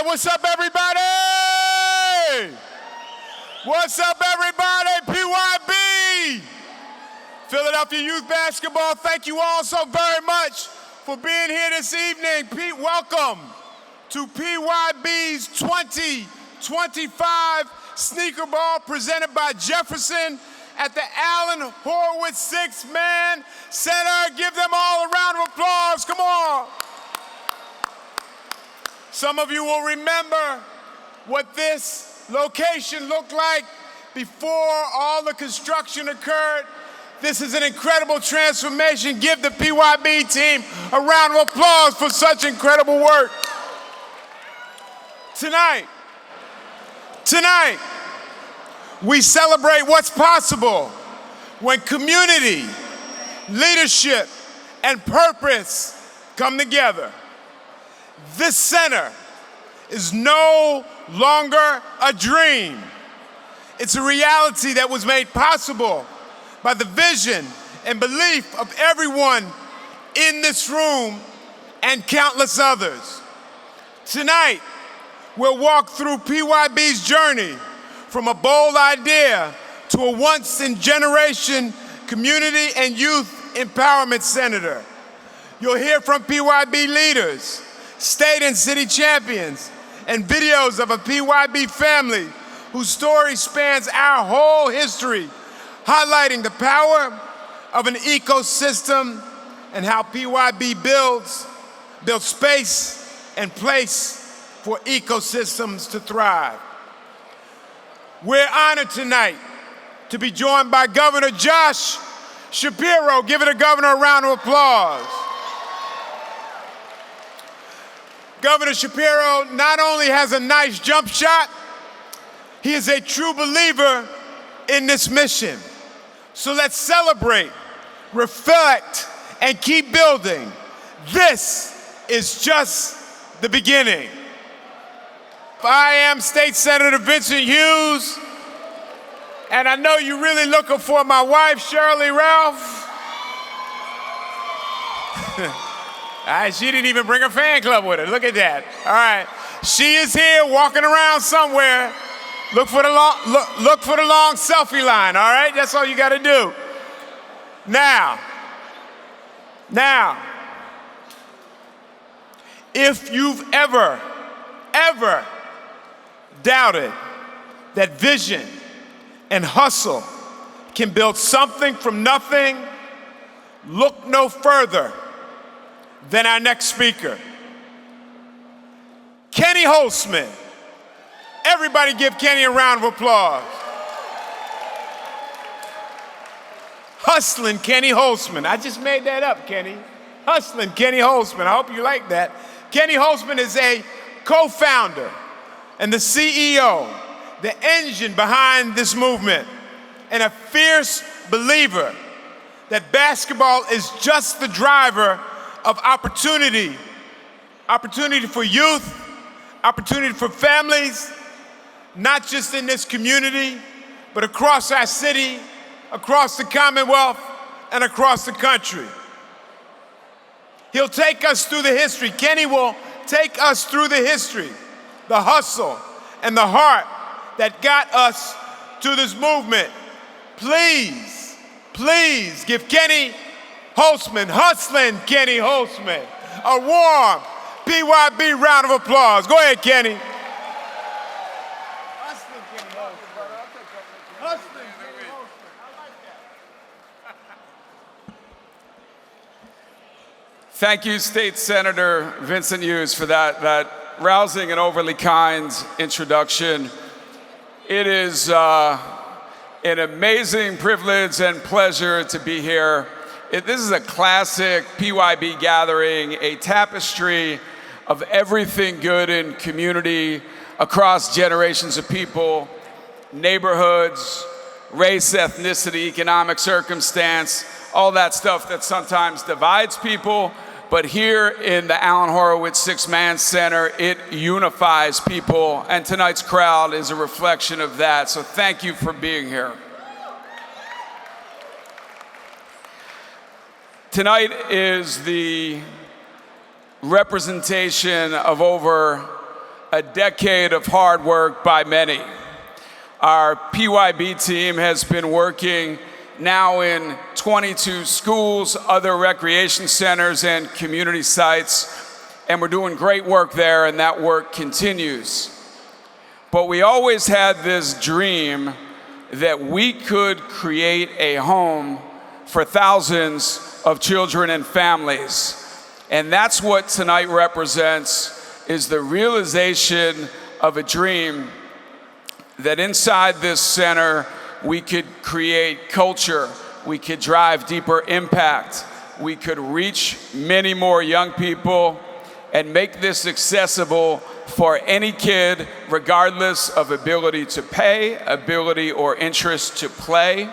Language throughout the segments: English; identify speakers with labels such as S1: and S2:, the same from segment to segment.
S1: right, what's up, everybody? What's up, everybody? PYB! Philadelphia Youth Basketball, thank you all so very much for being here this evening. Pete, welcome to PYB's 2025 Sneaker Ball presented by Jefferson at the Alan Horwitz Six-Man Center. Give them all a round of applause, come on. Some of you will remember what this location looked like before all the construction occurred. This is an incredible transformation. Give the PYB team a round of applause for such incredible work. Tonight, we celebrate what's possible when community, leadership, and purpose come together. This center is no longer a dream. It's a reality that was made possible by the vision and belief of everyone in this room and countless others. Tonight, we'll walk through PYB's journey from a bold idea to a once-in-generation community and youth empowerment center. You'll hear from PYB leaders, state and city champions, and videos of a PYB family whose story spans our whole history, highlighting the power of an ecosystem and how PYB builds space and place for ecosystems to thrive. We're honored tonight to be joined by Governor Josh Shapiro. Give the governor a round of applause. Governor Shapiro not only has a nice jump shot, he is a true believer in this mission. So let's celebrate, reflect, and keep building. This is just the beginning. I am State Senator Vincent Hughes, and I know you're really looking for my wife, Sheryl Lee Ralph. She didn't even bring a fan club with her. Look at that. All right. She is here walking around somewhere. Look for the long selfie line, all right? That's all you got to do. Now, if you've ever doubted that vision and hustle can build something from nothing, look no further than our next speaker, Kenny Holdsman. Everybody give Kenny a round of applause. Hustling Kenny Holdsman. I just made that up, Kenny. Hustling Kenny Holdsman. I hope you like that. Kenny Holdsman is a co-founder and the CEO, the engine behind this movement, and a fierce believer that basketball is just the driver of opportunity for youth, opportunity for families, not just in this community, but across our city, across the Commonwealth, and across the country. He'll take us through the history. Kenny will take us through the history, the hustle, and the heart that got us to this movement. Please give Kenny Holdsman, hustling Kenny Holdsman, a warm PYB round of applause. Go ahead, Kenny. Hustling Kenny Holdsman. Hustling Kenny Holdsman. I like that.
S2: Thank you, State Senator Vincent Hughes, for that rousing and overly kind introduction. It is an amazing privilege and pleasure to be here. This is a classic PYB gathering, a tapestry of everything good in community across generations of people, neighborhoods, race, ethnicity, economic circumstance, all that stuff that sometimes divides people. But here in the Alan Horwitz Six-Man Center, it unifies people, and tonight's crowd is a reflection of that. So thank you for being here. Tonight is the representation of over a decade of hard work by many. Our PYB team has been working now in 22 schools, other recreation centers, and community sites, and we're doing great work there, and that work continues. But we always had this dream that we could create a home for thousands of children and families. And that's what tonight represents, is the realization of a dream that inside this center we could create culture, we could drive deeper impact, we could reach many more young people and make this accessible for any kid, regardless of ability to pay, ability or interest to play,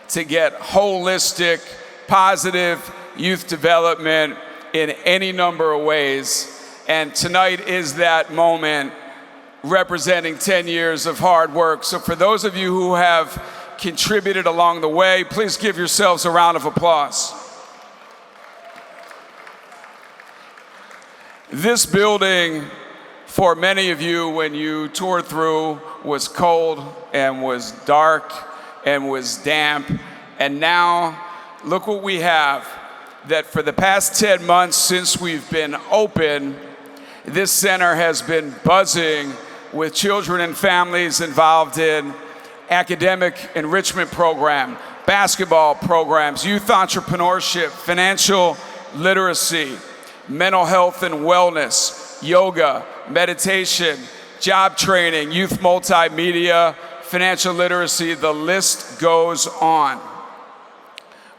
S2: to get holistic, positive youth development in any number of ways. And tonight is that moment, representing 10 years of hard work. So for those of you who have contributed along the way, please give yourselves a round of applause. This building, for many of you, when you toured through, was cold and was dark and was damp. And now, look what we have, that for the past 10 months since we've been open, this center has been buzzing with children and families involved in academic enrichment program, basketball programs, youth entrepreneurship, financial literacy, mental health and wellness, yoga, meditation, job training, youth multimedia, financial literacy, the list goes on.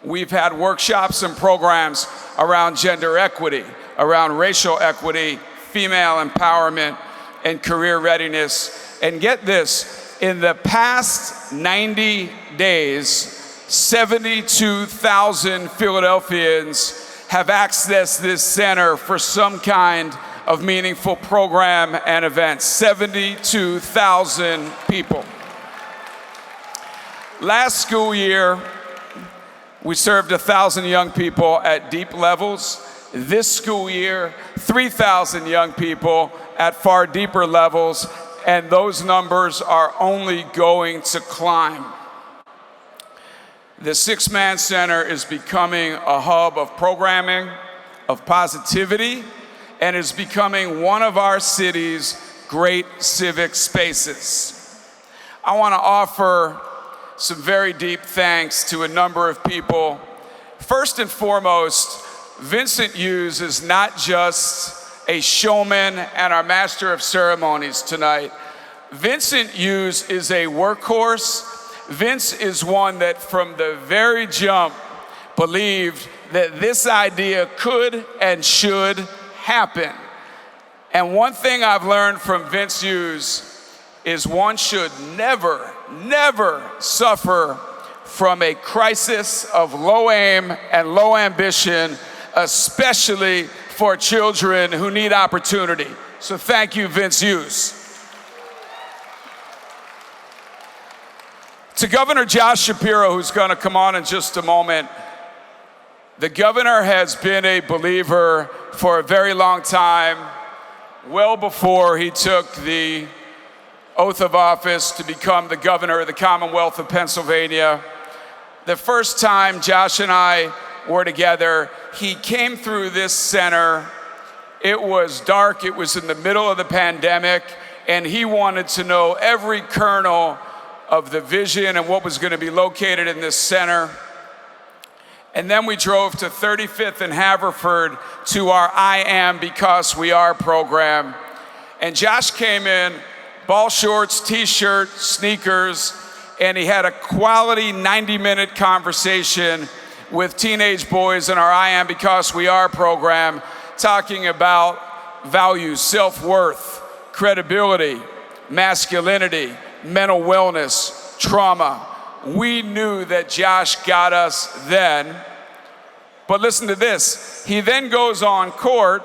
S2: We've had workshops and programs around gender equity, around racial equity, female empowerment, and career readiness. And get this, in the past 90 days, 72,000 Philadelphians have accessed this center for some kind of meaningful program and event. 72,000 people. Last school year, we served 1,000 young people at deep levels. This school year, 3,000 young people at far deeper levels, and those numbers are only going to climb. The Six-Man Center is becoming a hub of programming, of positivity, and is becoming one of our city's great civic spaces. I want to offer some very deep thanks to a number of people. First and foremost, Vincent Hughes is not just a showman and our master of ceremonies tonight. Vincent Hughes is a workhorse. Vince is one that from the very jump believed that this idea could and should happen. And one thing I've learned from Vince Hughes is one should never, never suffer from a crisis of low aim and low ambition, especially for children who need opportunity. So thank you, Vince Hughes. To Governor Josh Shapiro, who's going to come on in just a moment, the governor has been a believer for a very long time, well before he took the oath of office to become the governor of the Commonwealth of Pennsylvania. The first time Josh and I were together, he came through this center. It was dark, it was in the middle of the pandemic, and he wanted to know every kernel of the vision and what was going to be located in this center. And then we drove to 35th and Haverford to our I Am Because We Are program. And Josh came in, ball shorts, t-shirt, sneakers, and he had a quality 90-minute conversation with teenage boys in our I Am Because We Are program, talking about values, self-worth, credibility, masculinity, mental wellness, trauma. We knew that Josh got us then. But listen to this. He then goes on court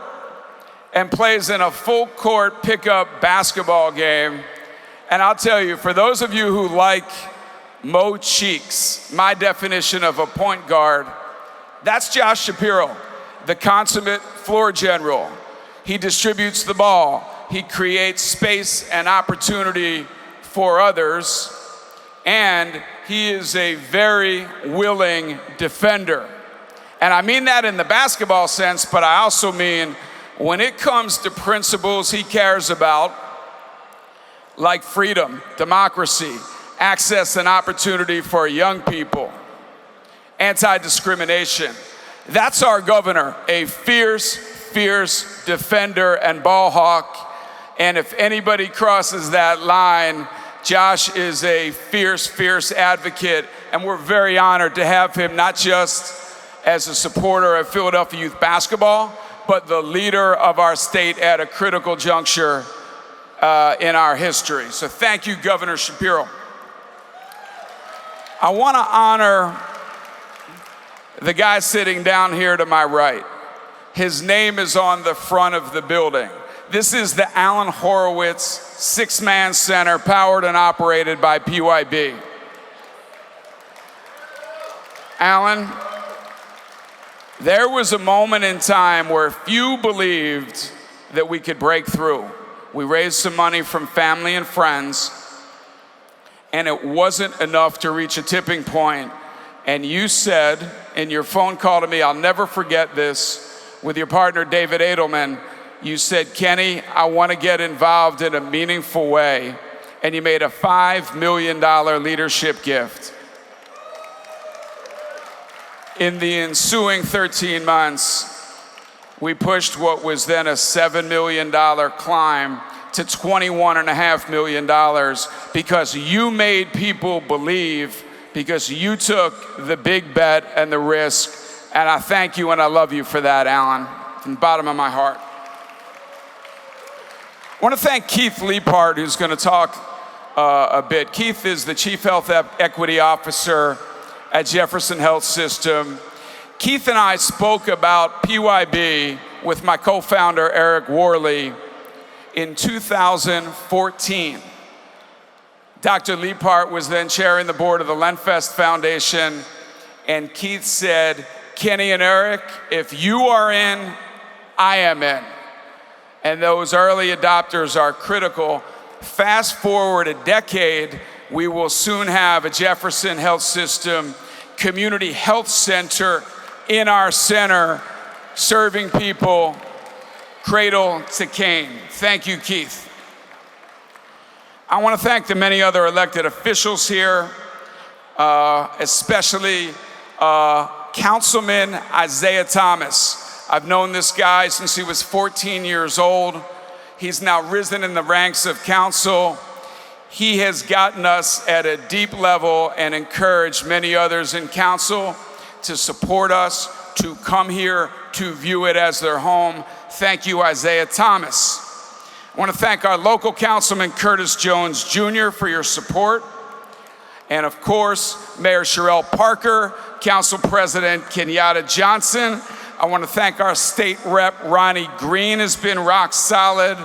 S2: and plays in a full court pickup basketball game. And I'll tell you, for those of you who like Mo Cheeks, my definition of a point guard, that's Josh Shapiro, the consummate floor general. He distributes the ball. he creates space and opportunity for others, and he is a very willing defender. And I mean that in the basketball sense, but I also mean when it comes to principles he cares about, like freedom, democracy, access and opportunity for young people, anti-discrimination. That's our governor, a fierce, fierce defender and ball hawk. And if anybody crosses that line, Josh is a fierce, fierce advocate. And we're very honored to have him, not just as a supporter of Philadelphia youth basketball, but the leader of our state at a critical juncture in our history. So thank you, Governor Shapiro. I want to honor the guy sitting down here to my right. His name is on the front of the building. This is the Alan Horwitz six-man center, powered and operated by PYB. Alan, there was a moment in time where few believed that we could break through. We raised some money from family and friends, and it wasn't enough to reach a tipping point. And you said in your phone call to me, I'll never forget this, with your partner David Edelman, you said, Kenny, I want to get involved in a meaningful way. And you made a $5 million leadership gift. In the ensuing 13 months, we pushed what was then a $7 million climb to $21.5 million because you made people believe, because you took the big bet and the risk. And I thank you and I love you for that, Alan, from the bottom of my heart. I want to thank Keith Leaphart, who's going to talk a bit. Keith is the Chief Health Equity Officer at Jefferson Health System. Keith and I spoke about PYB with my co-founder, Eric Worley, in 2014. Dr. Leaphart was then chairing the board of the Lenfest Foundation, and Keith said, Kenny and Eric, if you are in, I am in. And those early adopters are critical. Fast forward a decade, we will soon have a Jefferson Health System community health center in our center, serving people cradle to cane. Thank you, Keith. I want to thank the many other elected officials here, especially Councilman Isaiah Thomas. I've known this guy since he was 14 years old. He's now risen in the ranks of council. He has gotten us at a deep level and encouraged many others in council to support us, to come here, to view it as their home. Thank you, Isaiah Thomas. I want to thank our local councilman, Curtis Jones Jr., for your support. And of course, Mayor Sheryl Parker, Council President Kenyatta Johnson. I want to thank our state rep, Ronnie Green, has been rock solid,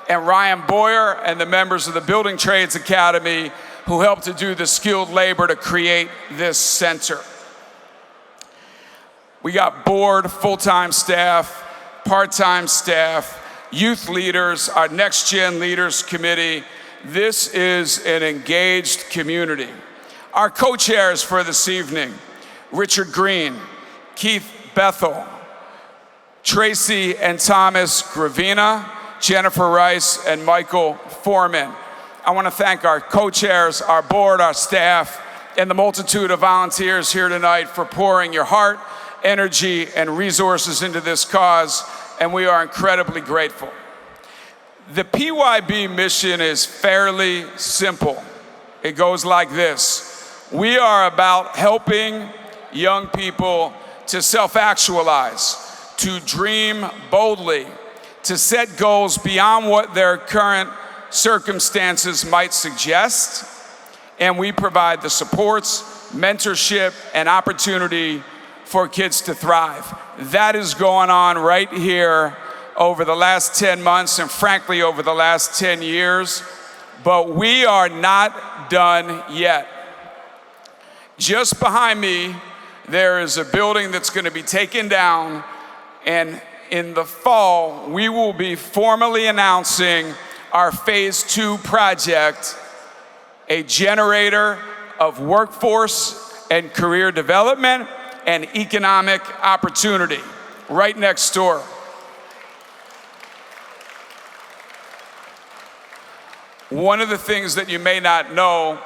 S2: and Ryan Boyer and the members of the Building Trades Academy who helped to do the skilled labor to create this center. We got board, full-time staff, part-time staff, youth leaders, our Next Gen Leaders Committee. This is an engaged community. Our co-chairs for this evening, Richard Green, Keith Bethel, Tracy and Thomas Gravina, Jennifer Rice, and Michael Foreman. I want to thank our co-chairs, our board, our staff, and the multitude of volunteers here tonight for pouring your heart, energy, and resources into this cause, and we are incredibly grateful. The PYB mission is fairly simple. It goes like this. We are about helping young people to self-actualize, to dream boldly, to set goals beyond what their current circumstances might suggest, and we provide the supports, mentorship, and opportunity for kids to thrive. That is going on right here over the last 10 months and frankly over the last 10 years, but we are not done yet. Just behind me, there is a building that's going to be taken down, and in the fall, we will be formally announcing our Phase 2 project, a generator of workforce and career development and economic opportunity right next door. One of the things that you may not know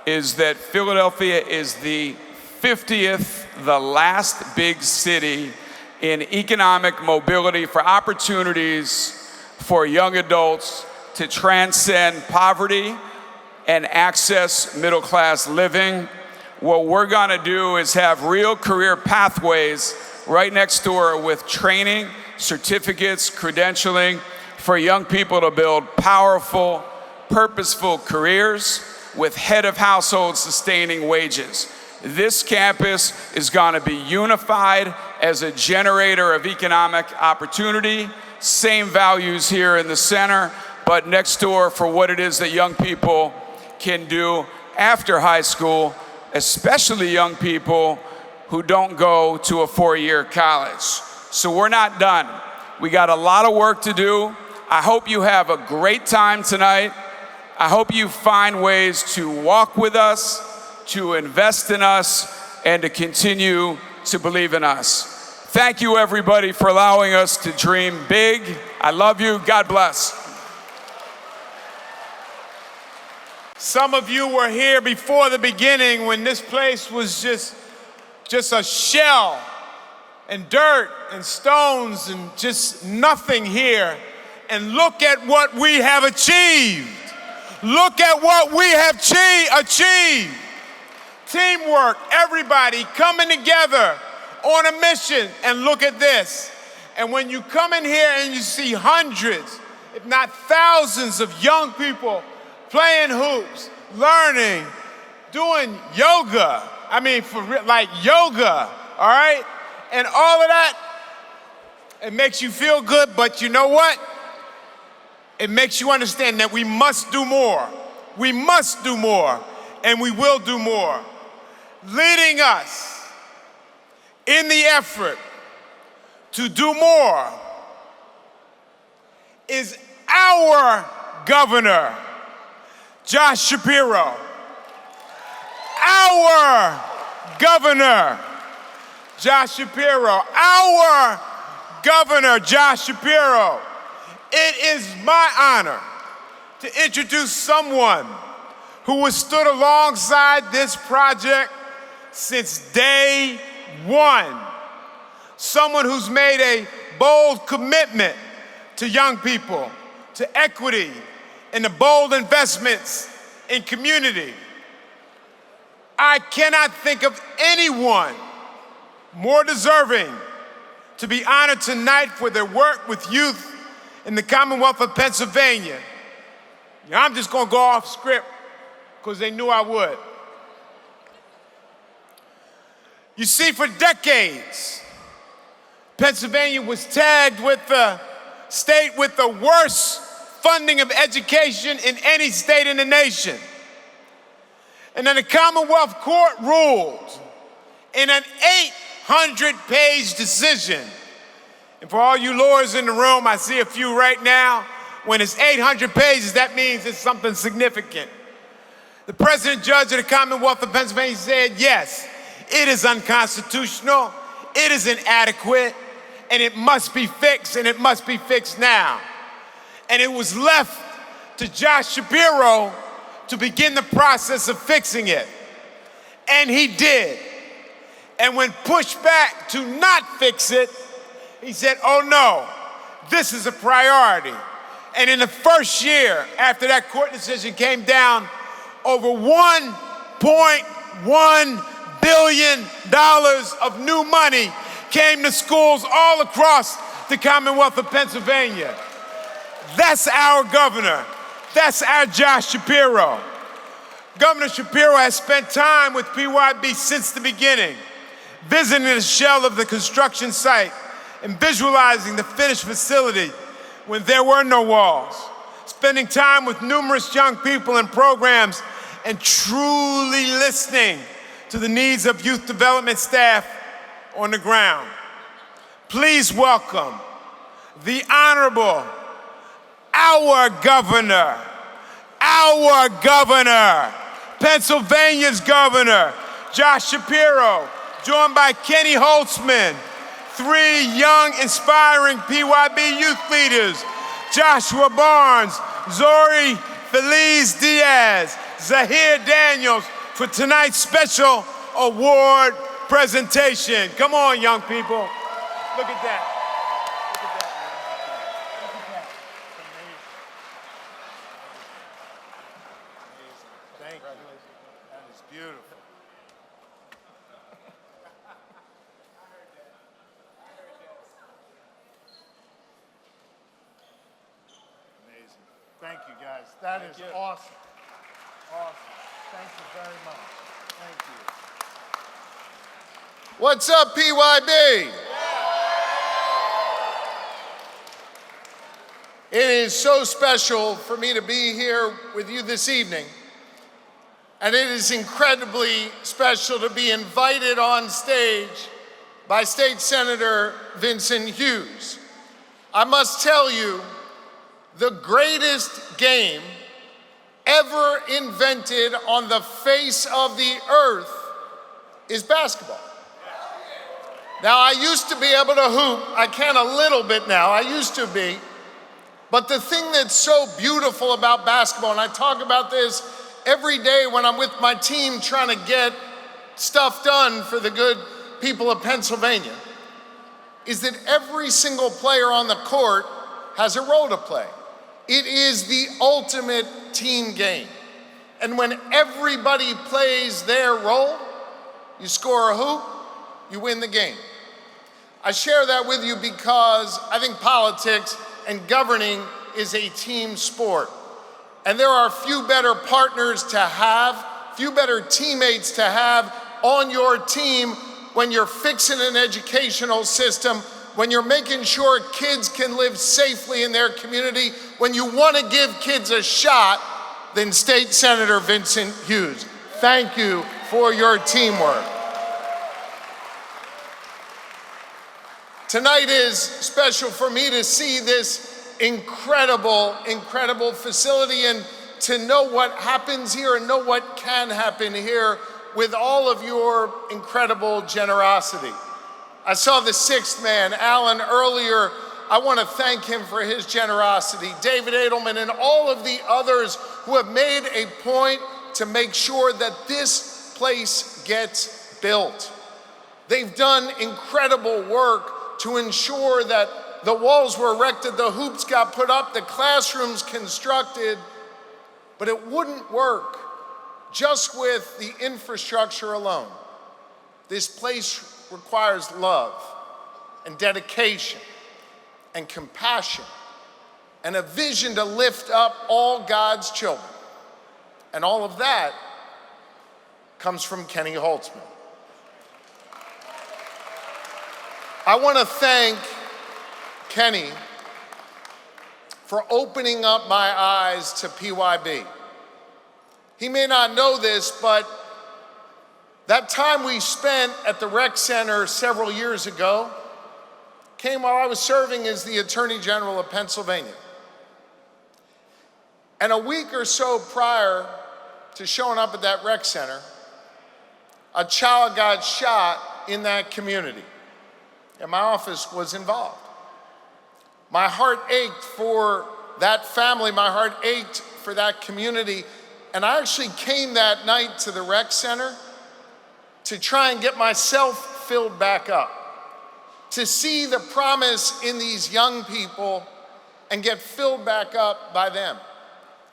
S2: is that Philadelphia is the 50th, the last big city in economic mobility for opportunities for young adults to transcend poverty and access middle-class living. What we're gonna do is have real career pathways right next door with training, certificates, credentialing for young people to build powerful, purposeful careers with head of household sustaining wages. This campus is going to be unified as a generator of economic opportunity, same values here in the center, but next door for what it is that young people can do after high school, especially young people who don't go to a four-year college. So we're not done. We got a lot of work to do. I hope you have a great time tonight. I hope you find ways to walk with us, to invest in us, and to continue to believe in us. Thank you, everybody, for allowing us to dream big. I love you. God bless.
S1: Some of you were here before the beginning when this place was just a shell and dirt and stones and just nothing here. And look at what we have achieved. Look at what we have achieved. Teamwork, everybody coming together on a mission. And look at this. And when you come in here and you see hundreds, if not thousands of young people playing hoops, learning, doing yoga. I mean, for real, like yoga, all right? And all of that, it makes you feel good, but you know what? It makes you understand that we must do more. We must do more, and we will do more. Leading us in the effort to do more is our governor, Josh Shapiro. Our governor, Josh Shapiro. Our governor, Josh Shapiro. It is my honor to introduce someone who has stood alongside this project since day one. Someone who's made a bold commitment to young people, to equity, and the bold investments in community. I cannot think of anyone more deserving to be honored tonight for their work with youth in the Commonwealth of Pennsylvania. Now, I'm just gonna go off script because they knew I would. You see, for decades, Pennsylvania was tagged with the state with the worst funding of education in any state in the nation. And then the Commonwealth Court ruled in an 800-page decision. And for all you lawyers in the room, I see a few right now. When it's 800 pages, that means it's something significant. The president judge of the Commonwealth of Pennsylvania said, yes, it is unconstitutional, it is inadequate, and it must be fixed, and it must be fixed now. And it was left to Josh Shapiro to begin the process of fixing it. And he did. And when pushed back to not fix it, he said, oh no, this is a priority. And in the first year after that court decision came down, over $1.1 billion of new money came to schools all across the Commonwealth of Pennsylvania. That's our governor. That's our Josh Shapiro. Governor Shapiro has spent time with PYB since the beginning, visiting the shell of the construction site and visualizing the finished facility when there were no walls, spending time with numerous young people and programs, and truly listening to the needs of youth development staff on the ground. Please welcome the Honorable, our governor, Pennsylvania's governor, Josh Shapiro, joined by Kenny Holdsman, 3 young, inspiring PYB youth leaders, Joshua Barnes, Zori Feliz Diaz, Zahir Daniels, for tonight's special award presentation. Come on, young people. Look at that. Look at that, man. Look at that. Amazing. Thank you. That is beautiful. Amazing. Thank you, guys. That is awesome. Awesome. Thank you very much. Thank you.
S3: What's up, PYB? It is so special for me to be here with you this evening. And it is incredibly special to be invited on stage by State Senator Vincent Hughes. I must tell you, the greatest game ever invented on the face of the earth is basketball. Now, I used to be able to hoop. I can a little bit now. I used to be. But the thing that's so beautiful about basketball, and I talk about this every day when I'm with my team trying to get stuff done for the good people of Pennsylvania, is that every single player on the court has a role to play. It is the ultimate team game. And when everybody plays their role, you score a hoop, you win the game. I share that with you because I think politics and governing is a team sport. And there are few better partners to have, few better teammates to have on your team when you're fixing an educational system, when you're making sure kids can live safely in their community, when you want to give kids a shot, than State Senator Vincent Hughes. Thank you for your teamwork. Tonight is special for me to see this incredible facility and to know what happens here and know what can happen here with all of your incredible generosity. I saw the 6th man, Alan, earlier. I want to thank him for his generosity. David Edelman and all of the others who have made a point to make sure that this place gets built. They've done incredible work to ensure that the walls were erected, the hoops got put up, the classrooms constructed, but it wouldn't work just with the infrastructure alone. This place requires love and dedication and compassion and a vision to lift up all God's children. And all of that comes from Kenny Holdsman. I want to thank Kenny for opening up my eyes to PYB. He may not know this, but that time we spent at the rec center several years ago came while I was serving as the Attorney General of Pennsylvania. And a week or so prior to showing up at that rec center, a child got shot in that community, and my office was involved. My heart ached for that family, my heart ached for that community, and I actually came that night to the rec center to try and get myself filled back up, to see the promise in these young people and get filled back up by them.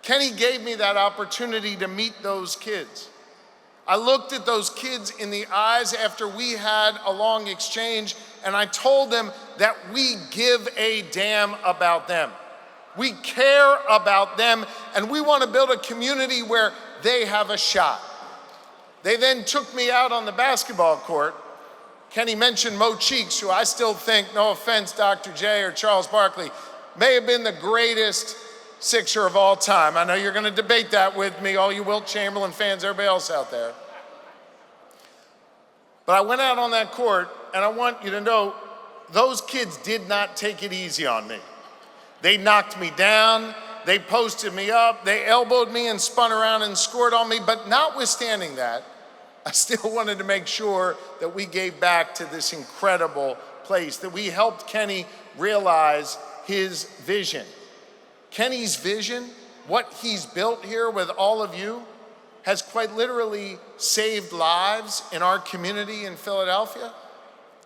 S3: Kenny gave me that opportunity to meet those kids. I looked at those kids in the eyes after we had a long exchange, and I told them that we give a damn about them. We care about them, and we want to build a community where they have a shot. They then took me out on the basketball court. Kenny mentioned Mo Cheeks, who I still think, no offense, Dr. J or Charles Barkley, may have been the greatest Sixer of all time. I know you're going to debate that with me, all you Wilt Chamberlain fans, everybody else out there. But I went out on that court, and I want you to know those kids did not take it easy on me. They knocked me down, they posted me up, they elbowed me and spun around and scored on me, but notwithstanding that, I still wanted to make sure that we gave back to this incredible place, that we helped Kenny realize his vision. Kenny's vision, what he's built here with all of you, has quite literally saved lives in our community in Philadelphia,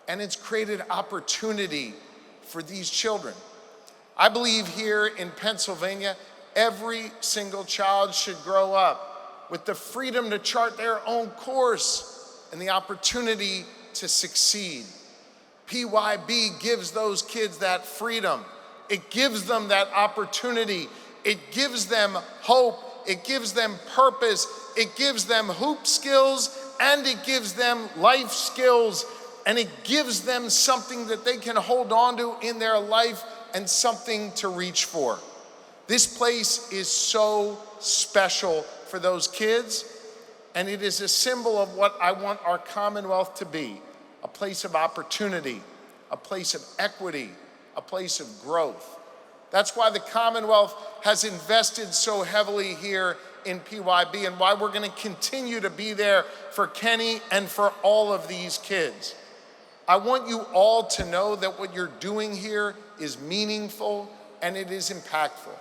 S3: and it's created opportunity for these children. I believe here in Pennsylvania, every single child should grow up with the freedom to chart their own course and the opportunity to succeed. PYB gives those kids that freedom. It gives them that opportunity. It gives them hope. It gives them purpose. It gives them hoop skills, and it gives them life skills, and it gives them something that they can hold on to in their life and something to reach for. This place is so special for those kids, and it is a symbol of what I want our Commonwealth to be, a place of opportunity, a place of equity, a place of growth. That's why the Commonwealth has invested so heavily here in PYB, and why we're going to continue to be there for Kenny and for all of these kids. I want you all to know that what you're doing here is meaningful and it is impactful.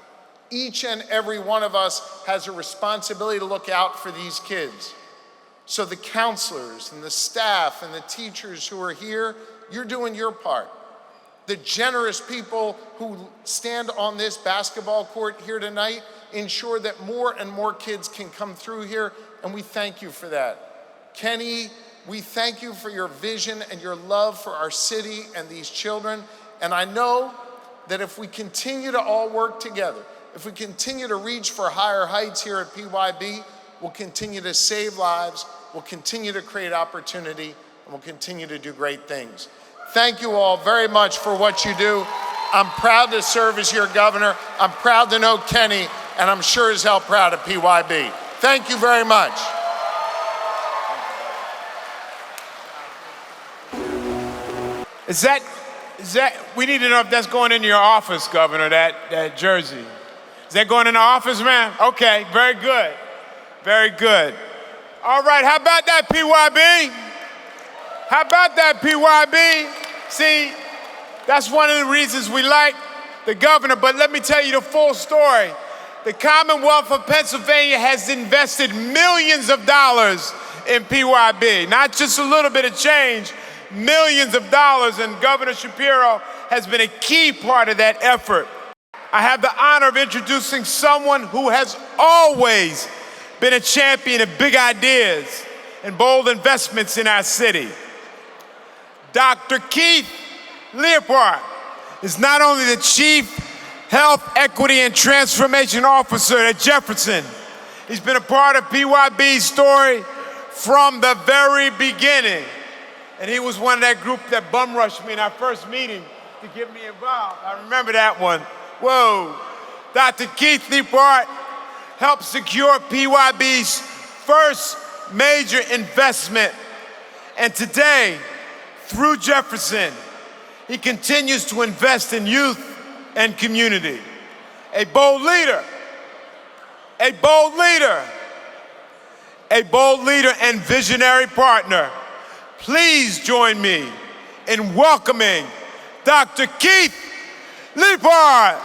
S3: Each and every one of us has a responsibility to look out for these kids. So the counselors and the staff and the teachers who are here, you're doing your part. The generous people who stand on this basketball court here tonight ensure that more and more kids can come through here, and we thank you for that. Kenny, we thank you for your vision and your love for our city and these children, and I know that if we continue to all work together, if we continue to reach for higher heights here at PYB, we'll continue to save lives, we'll continue to create opportunity, and we'll continue to do great things. Thank you all very much for what you do. I'm proud to serve as your governor. I'm proud to know Kenny, and I'm sure as hell proud of PYB. Thank you very much.
S1: Is that, we need to know if that's going into your office, Governor, that jersey. Is that going in the office, man? Okay, very good. Very good. All right, how about that, PYB? How about that, PYB? See, that's one of the reasons we like the governor, but let me tell you the full story. The Commonwealth of Pennsylvania has invested millions of dollars in PYB, not just a little bit of change, millions of dollars, and Governor Shapiro has been a key part of that effort. I have the honor of introducing someone who has always been a champion of big ideas and bold investments in our city. Dr. Keith Leaphart is not only the Chief Health, Equity, and Transformation Officer at Jefferson, he's been a part of PYB's story from the very beginning. And he was one of that group that bum rushed me in our first meeting to get me involved. I remember that one. Whoa. Dr. Keith Leaphart helped secure PYB's first major investment. And today, through Jefferson, he continues to invest in youth and community. A bold leader, a bold leader, a bold leader and visionary partner. Please join me in welcoming Dr. Keith Leaphart.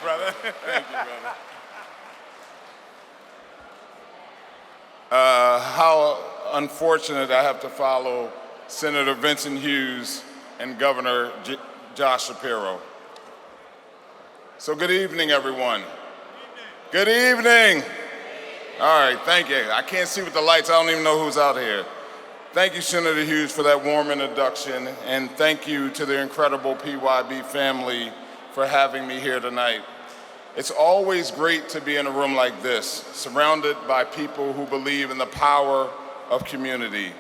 S4: Brother. Thank you, brother. How unfortunate I have to follow Senator Vincent Hughes and Governor Josh Shapiro. So good evening, everyone. Good evening. All right, thank you. I can't see with the lights. I don't even know who's out here. Thank you, Senator Hughes, for that warm introduction, and thank you to the incredible PYB family for having me here tonight. It's always great to be in a room like this, surrounded by people who believe in the power of community.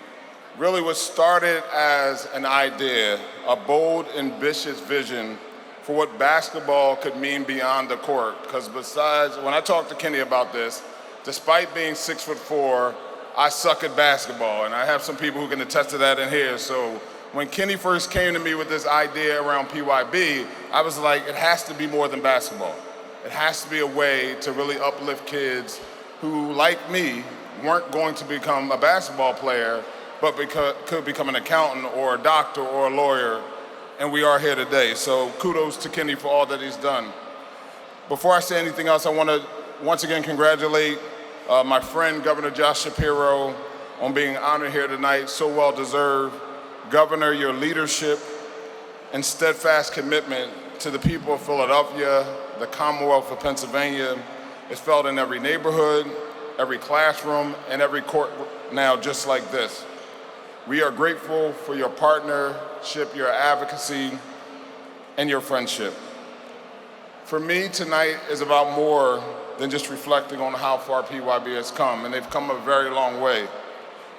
S4: Really what started as an idea, a bold, ambitious vision for what basketball could mean beyond the court. Because besides, when I talked to Kenny about this, despite being 6'4", I suck at basketball, and I have some people who can attest to that in here. So when Kenny first came to me with this idea around PYB, I was like, it has to be more than basketball. It has to be a way to really uplift kids who, like me, weren't going to become a basketball player, but could become an accountant or a doctor or a lawyer, and we are here today. So kudos to Kenny for all that he's done. Before I say anything else, I want to once again congratulate my friend, Governor Josh Shapiro, on being honored here tonight, so well deserved. Governor, your leadership and steadfast commitment to the people of Philadelphia, the Commonwealth of Pennsylvania, is felt in every neighborhood, every classroom, and every court now just like this. We are grateful for your partnership, your advocacy, and your friendship. For me, tonight is about more than just reflecting on how far PYB has come, and they've come a very long way.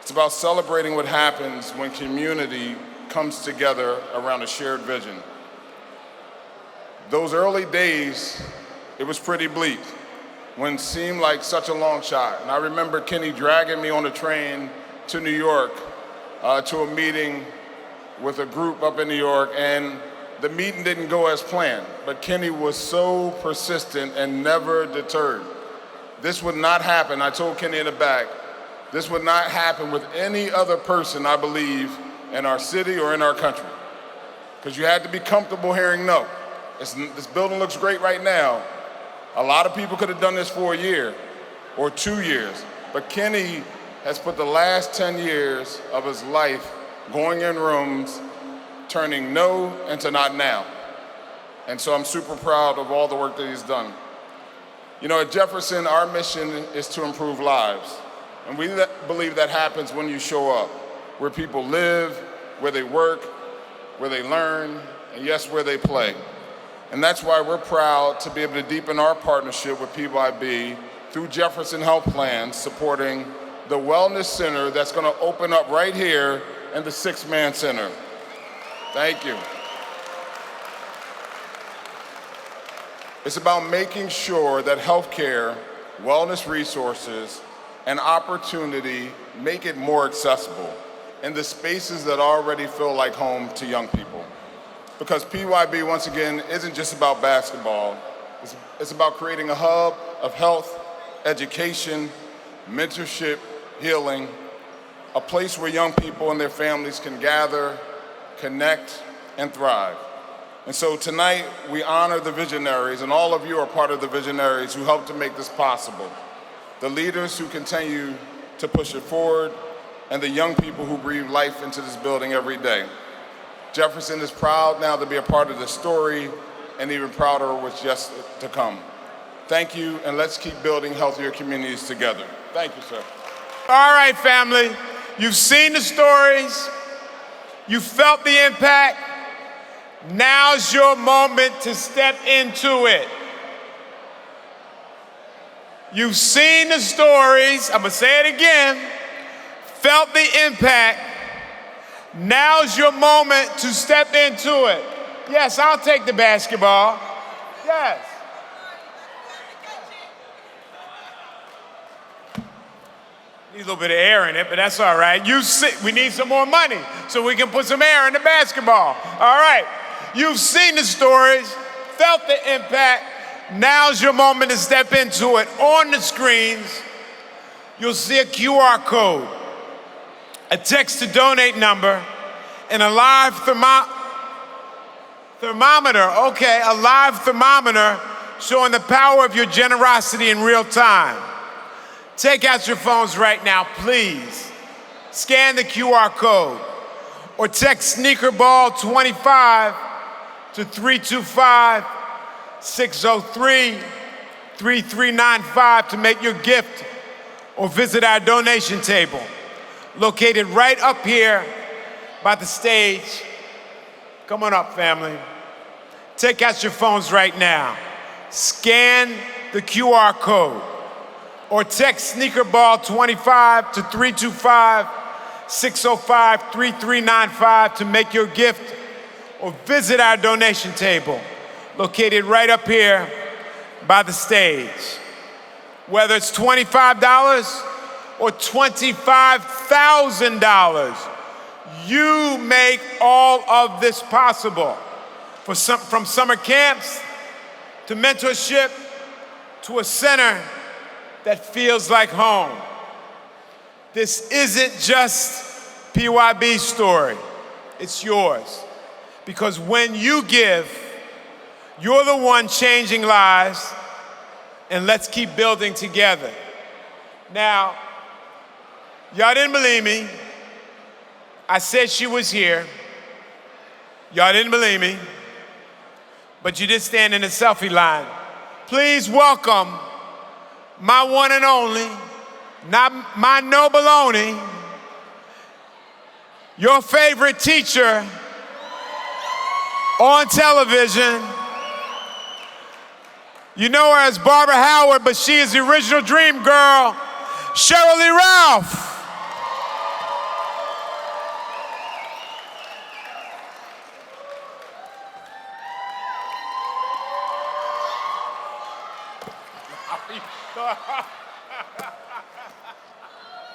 S4: It's about celebrating what happens when community comes together around a shared vision. Those early days, it was pretty bleak, when it seemed like such a long shot. And I remember Kenny dragging me on a train to New York to a meeting with a group up in New York, and the meeting didn't go as planned, but Kenny was so persistent and never deterred. This would not happen, I told Kenny in the back, this would not happen with any other person, I believe, in our city or in our country. Because you had to be comfortable hearing no. This building looks great right now. A lot of people could have done this for a year or 2 years, but Kenny has put the last 10 years of his life going in rooms, turning no into not now. And so I'm super proud of all the work that he's done. You know, at Jefferson, our mission is to improve lives. And we believe that happens when you show up, where people live, where they work, where they learn, and yes, where they play. And that's why we're proud to be able to deepen our partnership with PYB through Jefferson Health Plans, supporting the Wellness Center that's going to open up right here in the Six-Man Center. Thank you. It's about making sure that healthcare, wellness resources, and opportunity make it more accessible in the spaces that already feel like home to young people. Because PYB, once again, isn't just about basketball. It's about creating a hub of health, education, mentorship, healing, a place where young people and their families can gather, connect, and thrive. And so tonight, we honor the visionaries, and all of you are part of the visionaries who helped to make this possible. The leaders who continue to push it forward, and the young people who breathe life into this building every day. Jefferson is proud now to be a part of this story, and even prouder of what's yet to come. Thank you, and let's keep building healthier communities together. Thank you, sir.
S1: All right, family. You've seen the stories. You felt the impact. Now's your moment to step into it. You've seen the stories. I'm going to say it again. Felt the impact. Now's your moment to step into it. Yes, I'll take the basketball. Yes. Need a little bit of air in it, but that's all right. We need some more money so we can put some air in the basketball. All right. You've seen the stories, felt the impact. Now's your moment to step into it. On the screens, you'll see a QR code, a text to donate number, and a live thermometer. Okay, a live thermometer showing the power of your generosity in real time. Take out your phones right now, please. Scan the QR code or text Sneakerball 25 to 325-603-3395 to make your gift, or visit our donation table located right up here by the stage. Come on up, family. Take out your phones right now. Scan the QR code or text Sneakerball 25 to 325-605-3395 to make your gift, or visit our donation table located right up here by the stage. Whether it's $25 or $25,000. You make all of this possible. From summer camps to mentorship to a center that feels like home. This isn't just PYB's story, it's yours. Because when you give, you're the one changing lives, and let's keep building together. Now, y'all didn't believe me. I said she was here. Y'all didn't believe me, but you did stand in the selfie line. Please welcome my one and only, not my no baloney, your favorite teacher on television. You know her as Barbara Howard, but she is the original dream girl, Sheryl Lee Ralph.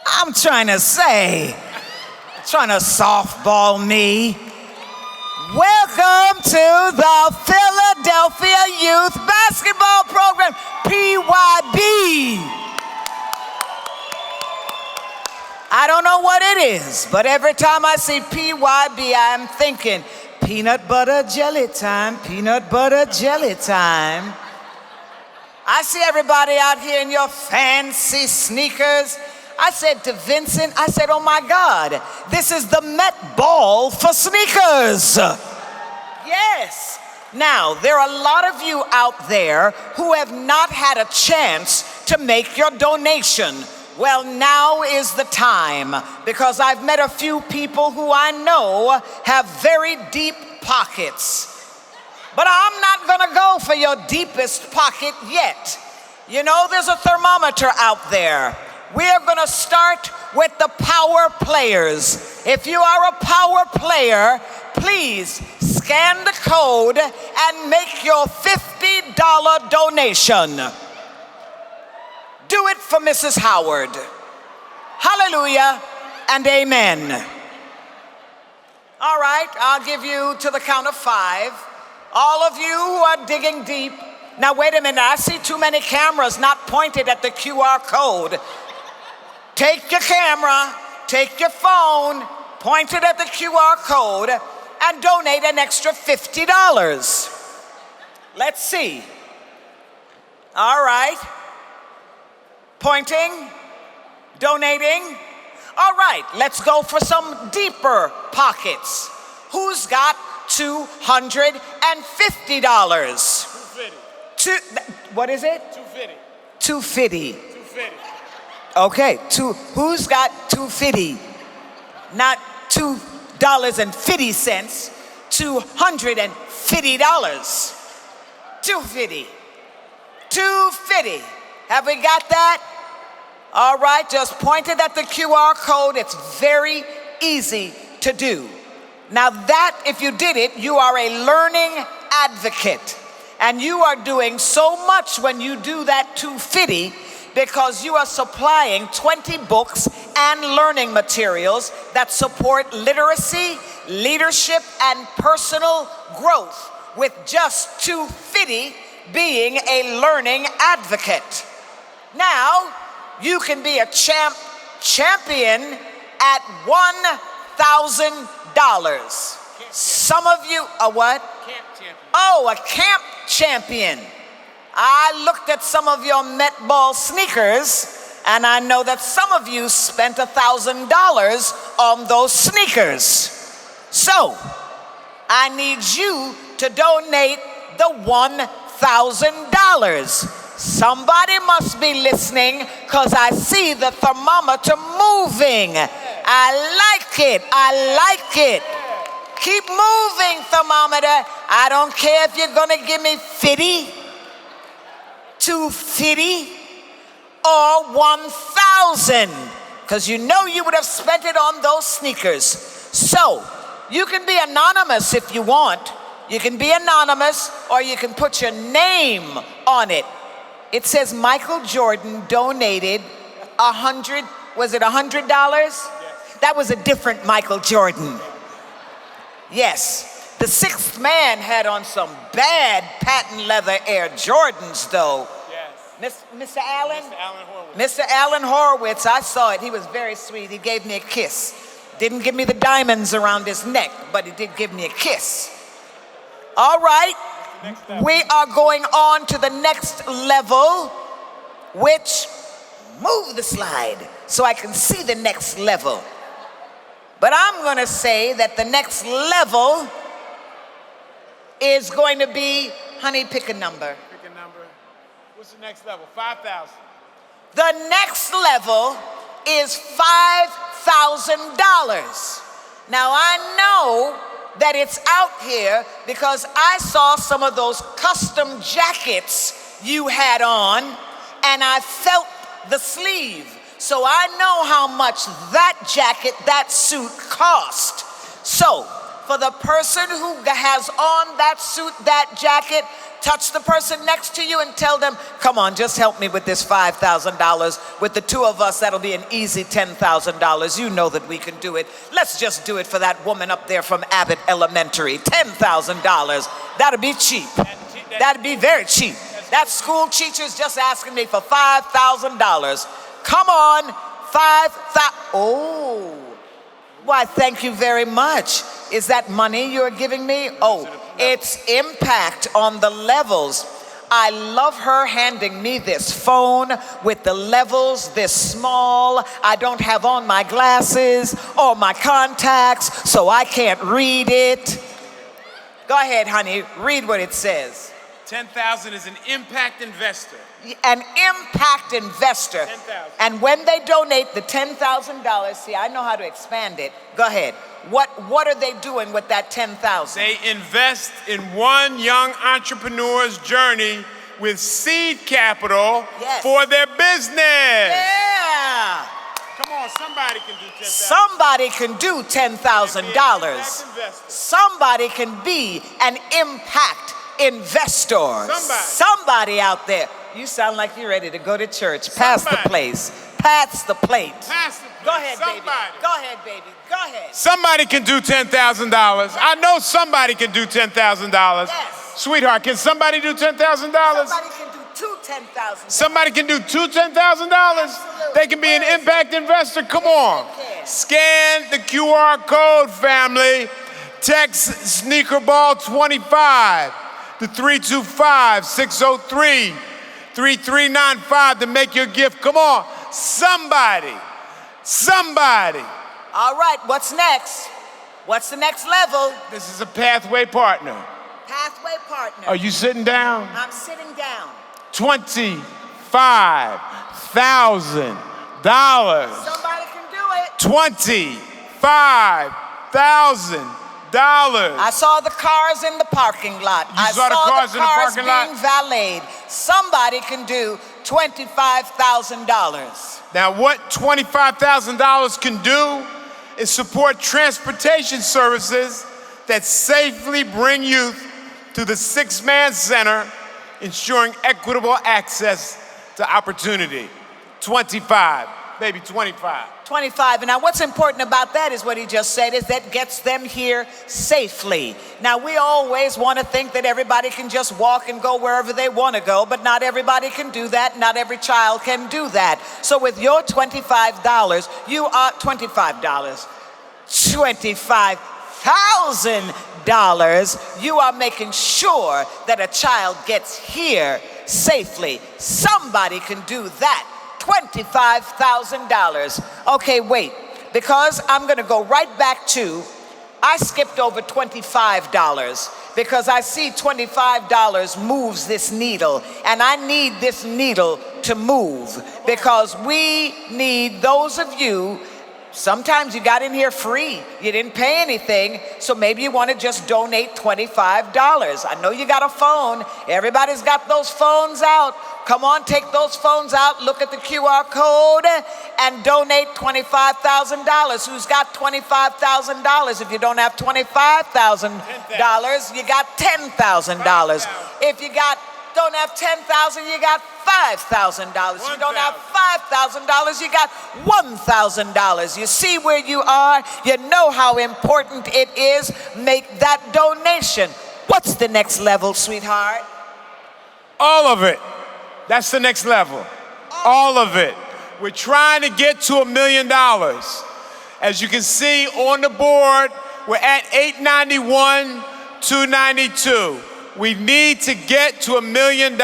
S5: I'm trying to softball me. Welcome to the Philadelphia Youth Basketball Program, PYB. I don't know what it is, but every time I see PYB, I'm thinking peanut butter jelly time, peanut butter jelly time. I see everybody out here in your fancy sneakers. I said to Vincent, I said, oh my God, this is the Met Ball for sneakers. Yes. Now, there are a lot of you out there who have not had a chance to make your donation. Well, now is the time, because I've met a few people who I know have very deep pockets. But I'm not gonna go for your deepest pocket yet. You know, there's a thermometer out there. We are gonna start with the power players. If you are a power player, please scan the code and make your $50 donation. Do it for Mrs. Howard. Hallelujah and amen. All right, I'll give you to the count of 5. All of you who are digging deep. Now wait a minute, I see too many cameras not pointed at the QR code. Take your camera, take your phone, point it at the QR code, and donate an extra $50. Let's see. All right. Pointing, donating. All right, let's go for some deeper pockets. Who's got $250? What is it?
S1: 250.
S5: 250.
S1: 250.
S5: Okay, who's got $250? Not $2.50, $250. 250. 250. Have we got that? All right, just point it at the QR code. It's very easy to do. Now that, if you did it, you are a learning advocate. And you are doing so much when you do that 250, because you are supplying 20 books and learning materials that support literacy, leadership, and personal growth, with just 250 being a learning advocate. Now, you can be a champion at $1,000. Some of you, a what?
S1: Camp champion.
S5: Oh, a camp champion. I looked at some of your Met Ball sneakers, and I know that some of you spent $1,000 on those sneakers. So, I need you to donate the $1,000. Somebody must be listening, because I see the thermometer moving. I like it. I like it. Keep moving, thermometer. I don't care if you're gonna give me 50, 250, or 1,000, because you know you would have spent it on those sneakers. So, you can be anonymous if you want. You can be anonymous, or you can put your name on it. It says Michael Jordan donated $100 Was it $100? Yes. That was a different Michael Jordan. Yes. The sixth man had on some bad patent leather Air Jordans, though. Yes. Mr. Allen? Mr. Alan Horwitz. Mr. Alan Horwitz, I saw it. He was very sweet. He gave me a kiss. Didn't give me the diamonds around his neck, but he did give me a kiss. All right. We are going on to the next level, which, move the slide so I can see the next level. But I'm going to say that the next level is going to be, honey, pick a number.
S1: Pick a number. What's the next level? 5,000.
S5: The next level is $5,000. Now I know that it's out here because I saw some of those custom jackets you had on and I felt the sleeve. So I know how much that jacket, that suit cost. So for the person who has on that suit, that jacket, touch the person next to you and tell them, come on, just help me with this $5,000. With the two of us, that'll be an easy $10,000. You know that we can do it. Let's just do it for that woman up there from Abbott Elementary. $10,000. That'll be cheap. That'd be very cheap. That school teacher's just asking me for $5,000. Come on, 5,000. Oh, why, thank you very much. Is that money you're giving me? Oh, it's impact on the levels. I love her handing me this phone with the levels this small. I don't have on my glasses or my contacts, so I can't read it. Go ahead, honey, read what it says.
S1: 10,000 is an impact investor.
S5: An impact investor.
S1: 10,000.
S5: And when they donate the $10,000, see, I know how to expand it. Go ahead. What are they doing with that 10,000?
S1: They invest in one young entrepreneur's journey with seed capital for their business.
S5: Yeah.
S1: Come on, somebody can do 10,000.
S5: Somebody can do $10,000. Somebody can be an impact investor. Somebody out there. You sound like you're ready to go to church. Pass the place. Pass the plate.
S1: Go
S5: ahead, baby. Go ahead, baby. Go ahead.
S1: Somebody can do $10,000. I know somebody can do $10,000.
S5: Yes.
S1: Sweetheart, can somebody do $10,000?
S5: Somebody can do two $10,000.
S1: Somebody can do two $10,000? They can be an impact investor. Come on. Scan the QR code, family. Text Sneakerball 25 to 325-603-3395 to make your gift. Come on. Somebody.
S5: All right, what's next? What's the next level?
S1: This is a pathway partner.
S5: Pathway partner.
S1: Are you sitting down?
S5: I'm sitting down.
S1: $25,000.
S5: Somebody can do it.
S1: $25,000.
S5: I saw the cars in the parking lot.
S1: I saw the cars in the parking lot
S5: being valeted. Somebody can do $25,000.
S1: Now, what $25,000 can do is support transportation services that safely bring youth to the Six-Man Center, ensuring equitable access to opportunity. 25, baby, 25.
S5: 25. And now what's important about that is what he just said, is that gets them here safely. Now we always want to think that everybody can just walk and go wherever they want to go, but not everybody can do that. Not every child can do that. So with your $25, you are $25,000, you are making sure that a child gets here safely. Somebody can do that. $25,000. Okay, wait, because I'm gonna go right back to, I skipped over $25 because I see $25 moves this needle, and I need this needle to move because we need those of you. Sometimes you got in here free. You didn't pay anything, so maybe you want to just donate $25. I know you got a phone. Everybody's got those phones out. Come on, take those phones out, look at the QR code, and donate $25,000. Who's got $25,000? If you don't have $25,000, you got $10,000. If you got don't have $10,000, you got $5,000. You don't have $5,000, you got $1,000. You see where you are? You know how important it is. Make that donation. What's the next level, sweetheart?
S1: All of it. That's the next level. All of it. We're trying to get to $1 million. As you can see on the board, we're at 891, 292. We need to get to $1 million.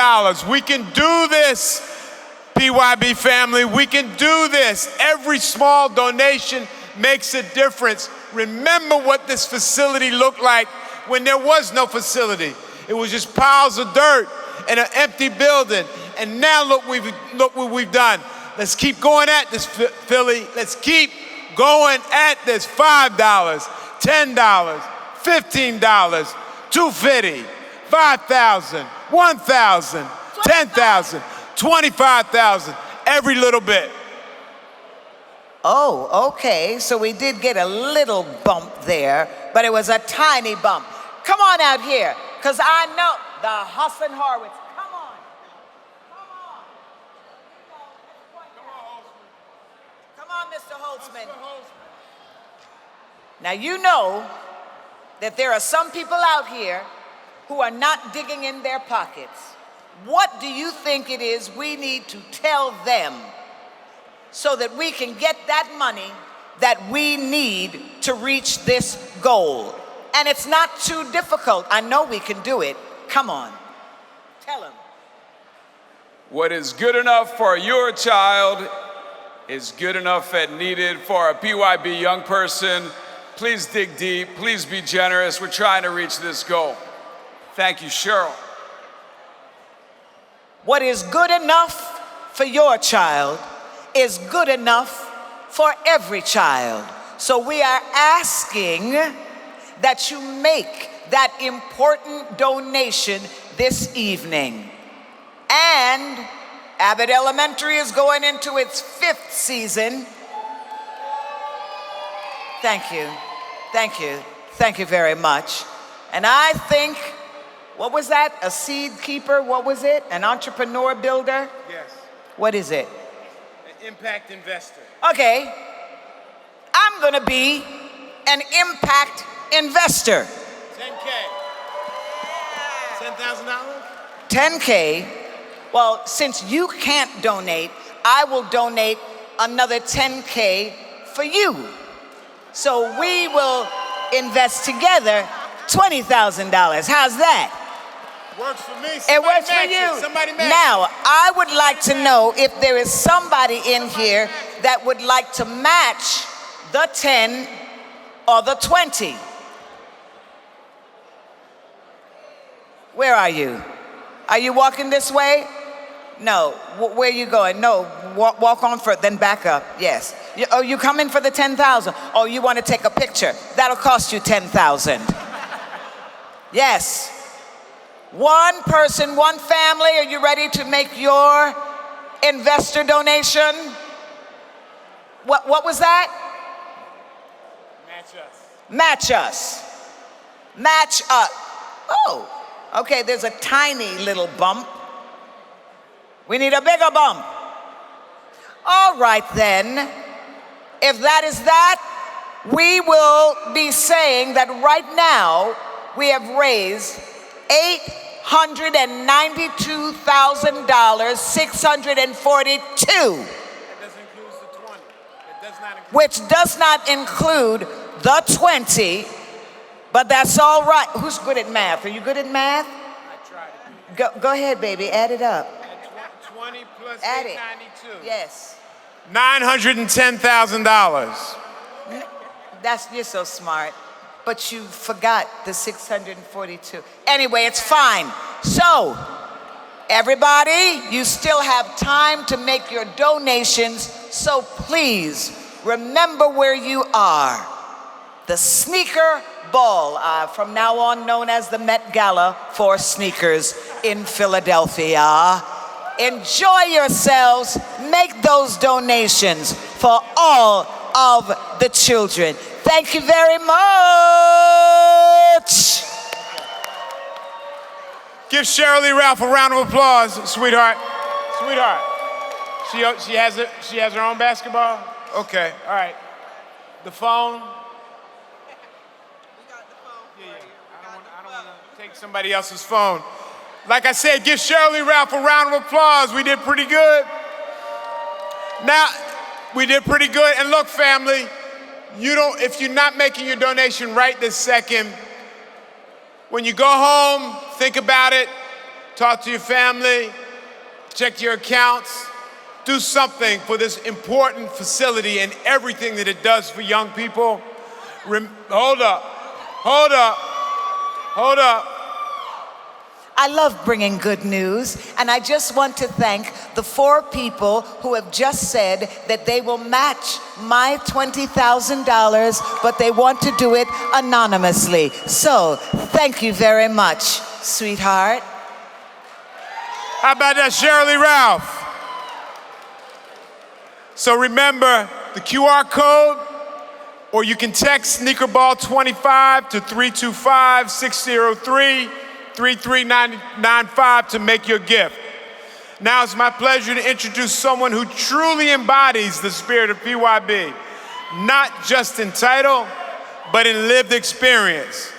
S1: We can do this, PYB family. We can do this. Every small donation makes a difference. Remember what this facility looked like when there was no facility. It was just piles of dirt and an empty building. And now look what we've done. Let's keep going at this, Philly. Let's keep going at this. $5, $10, $15, $250, $5,000, $1,000, $10,000, $25,000, every little bit.
S5: Oh, okay. So we did get a little bump there, but it was a tiny bump. Come on out here, because I know the Alan Horwitz. Come on. Come on, Mr. Holdsman. Now, you know that there are some people out here who are not digging in their pockets. What do you think it is we need to tell them so that we can get that money that we need to reach this goal? And it's not too difficult. I know we can do it. Come on. Tell them.
S2: What is good enough for your child is good enough and needed for a PYB young person. Please dig deep. Please be generous. We're trying to reach this goal. Thank you, Sheryl.
S5: What is good enough for your child is good enough for every child. So we are asking that you make that important donation this evening. And Abbott Elementary is going into its 5th season. Thank you. Thank you. Thank you very much. And I think, what was that? A seed keeper? What was it? An entrepreneur builder?
S1: Yes.
S5: What is it?
S1: An impact investor.
S5: Okay. I'm going to be an impact investor.
S1: 10K. $10,000?
S5: 10K. Well, since you can't donate, I will donate another 10K for you. So we will invest together $20,000. How's that?
S1: Works for me.
S5: It works for you.
S1: Somebody match
S5: Now, I would like to know if there is somebody in here that would like to match the 10 or the 20. Where are you? Are you walking this way? No. Where are you going? No. Walk on first, then back up. Yes. Oh, you coming for the 10,000? Oh, you want to take a picture? That'll cost you 10,000. Yes. One person, one family. Are you ready to make your investor donation? What was that?
S1: Match us.
S5: Match us. Match up. Oh, okay, there's a tiny little bump. We need a bigger bump. All right then. If that is that, we will be saying that right now we have raised $892,642. Which does not include the 20, but that's all right. Who's good at math? Are you good at math?
S1: I tried to.
S5: Go ahead, baby, add it up.
S1: 20 plus
S5: Add it.
S1: 892.
S5: Yes.
S1: $910,000.
S5: You're so smart. But you forgot the 642. Anyway, it's fine. So, everybody, you still have time to make your donations. So please, remember where you are. The Sneaker Ball, from now on known as the Met Gala for sneakers in Philadelphia. Enjoy yourselves. Make those donations for all of the children. Thank you very much.
S1: Give Sheryl Lee Ralph a round of applause, sweetheart. Sweetheart. She has her own basketball? Okay, all right. The phone? I don't want to take somebody else's phone. Like I said, give Sheryl Lee Ralph a round of applause. We did pretty good. Now, we did pretty good. And look, family, if you're not making your donation right this second, when you go home, think about it, talk to your family, check your accounts, do something for this important facility and everything that it does for young people. Hold up.
S5: I love bringing good news, and I just want to thank the 4 people who have just said that they will match my $20,000, but they want to do it anonymously. So, thank you very much, sweetheart.
S1: How about that, Sheryl Lee Ralph? So remember the QR code, or you can text Sneakerball25 to 325-603-3395 to make your gift. Now it's my pleasure to introduce someone who truly embodies the spirit of PYB, not just in title, but in lived experience.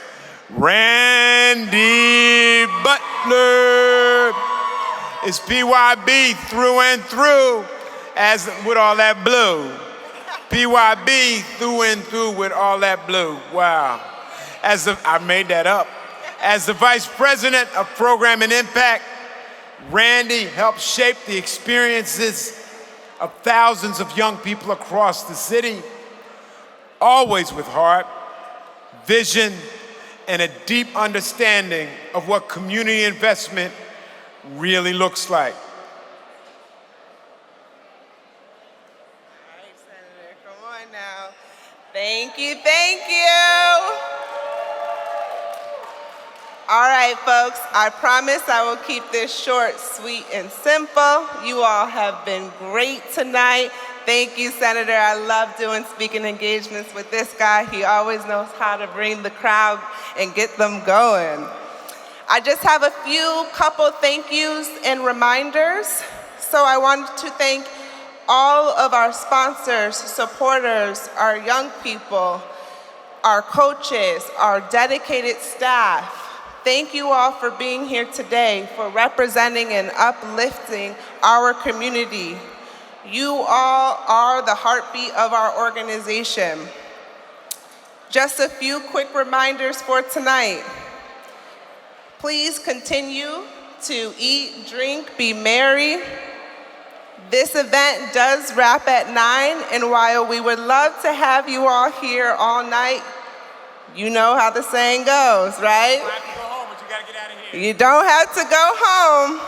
S1: Randy Butler is PYB through and through, as with all that blue. PYB through and through with all that blue. Wow. I made that up. As the Vice President of Program and Impact, Randy helped shape the experiences of thousands of young people across the city, always with heart, vision, and a deep understanding of what community investment really looks like.
S6: All right, Senator, come on now. Thank you. All right, folks, I promise I will keep this short, sweet, and simple. You all have been great tonight. Thank you, Senator. I love doing speaking engagements with this guy. He always knows how to bring the crowd and get them going. I just have a couple thank yous and reminders. So I want to thank all of our sponsors, supporters, our young people, our coaches, our dedicated staff. Thank you all for being here today, for representing and uplifting our community. You all are the heartbeat of our organization. Just a few quick reminders for tonight. Please continue to eat, drink, be merry. This event does wrap at 9, and while we would love to have you all here all night, you know how the saying goes, right? You don't have to go home,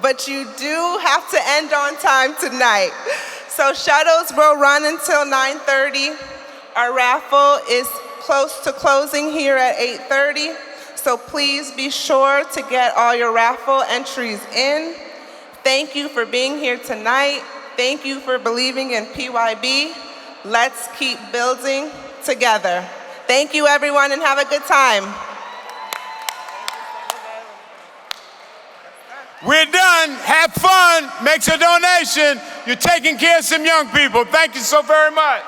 S6: but you do have to end on time tonight. So shuttles will run until 9:30. Our raffle is close to closing here at 8:30. So please be sure to get all your raffle entries in. Thank you for being here tonight. Thank you for believing in PYB. Let's keep building together. Thank you, everyone, and have a good time.
S1: We're done. Have fun. Make a donation. You're taking care of some young people. Thank you so very much.